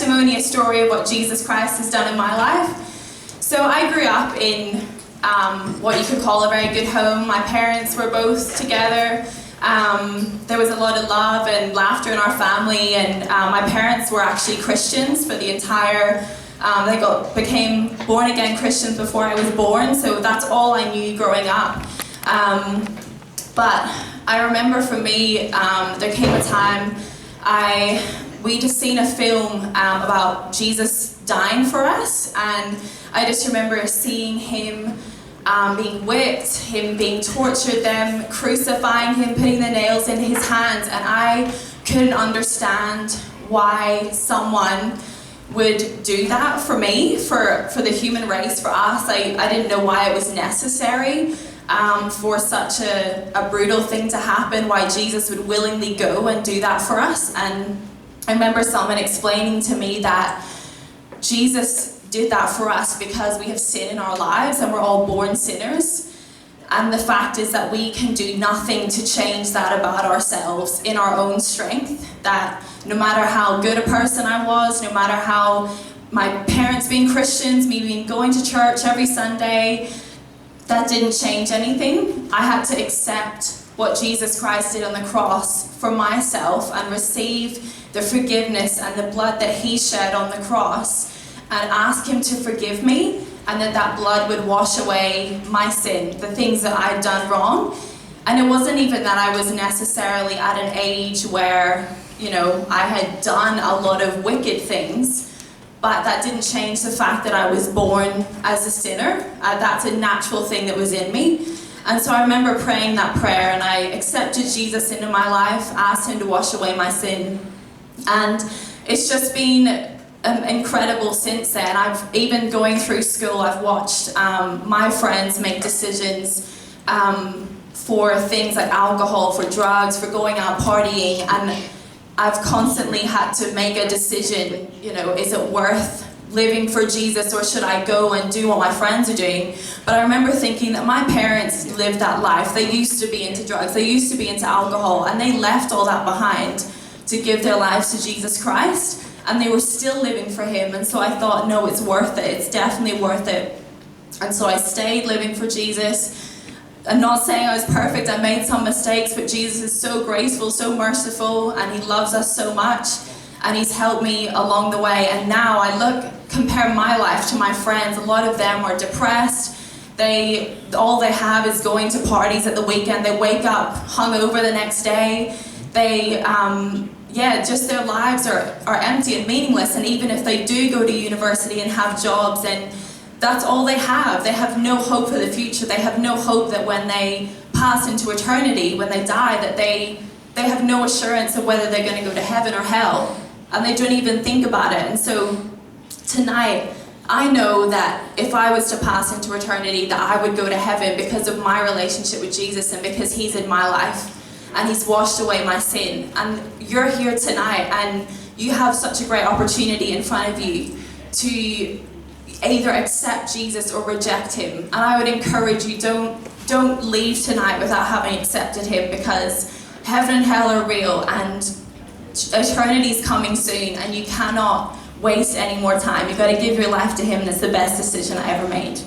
testimony, a story of what Jesus Christ has done in my life. So I grew up in what you could call a very good home. My parents were both together. There was a lot of love and laughter in our family, and my parents were actually Christians for the entire, they became born again Christians before I was born, so that's all I knew growing up. But I remember for me, there came a time we just seen a film about Jesus dying for us, and I just remember seeing him being whipped, him being tortured, them crucifying him, putting the nails into his hands, and I couldn't understand why someone would do that for me, for the human race, for us. I didn't know why it was necessary for such a brutal thing to happen, why Jesus would willingly go and do that for us. And I remember someone explaining to me that Jesus did that for us because we have sin in our lives and we're all born sinners. And the fact is that we can do nothing to change that about ourselves in our own strength. That no matter how good a person I was, no matter how my parents being Christians, me being going to church every Sunday, that didn't change anything. I had to accept what Jesus Christ did on the cross for myself and receive the forgiveness and the blood that he shed on the cross, and ask him to forgive me, and that blood would wash away my sin, the things that I'd done wrong. And it wasn't even that I was necessarily at an age where, I had done a lot of wicked things, but that didn't change the fact that I was born as a sinner. That's a natural thing that was in me. And so I remember praying that prayer, and I accepted Jesus into my life, asked him to wash away my sin. And it's just been incredible since then. I've even going through school, I've watched my friends make decisions for things like alcohol, for drugs, for going out partying, and I've constantly had to make a decision, is it worth living for Jesus, or should I go and do what my friends are doing? But I remember thinking that my parents lived that life. They used to be into drugs, they used to be into alcohol, and they left all that behind to give their lives to Jesus Christ. And they were still living for him, and so I thought, no, it's worth it, it's definitely worth it. And so I stayed living for Jesus. I'm not saying I was perfect, I made some mistakes, but Jesus is so graceful, so merciful, and he loves us so much, and he's helped me along the way. And now I compare my life to my friends. A lot of them are depressed. All they have is going to parties at the weekend. They wake up hungover the next day. Just their lives are empty and meaningless. And even if they do go to university and have jobs, and that's all they have. They have no hope for the future. They have no hope that when they pass into eternity, when they die, that they have no assurance of whether they're going to go to heaven or hell. And they don't even think about it. And so tonight, I know that if I was to pass into eternity, that I would go to heaven because of my relationship with Jesus and because he's in my life. And he's washed away my sin. And you're here tonight, and you have such a great opportunity in front of you to either accept Jesus or reject him. And I would encourage you, don't leave tonight without having accepted him, because heaven and hell are real, and eternity is coming soon, and you cannot waste any more time. You've got to give your life to him, and it's the best decision I ever made.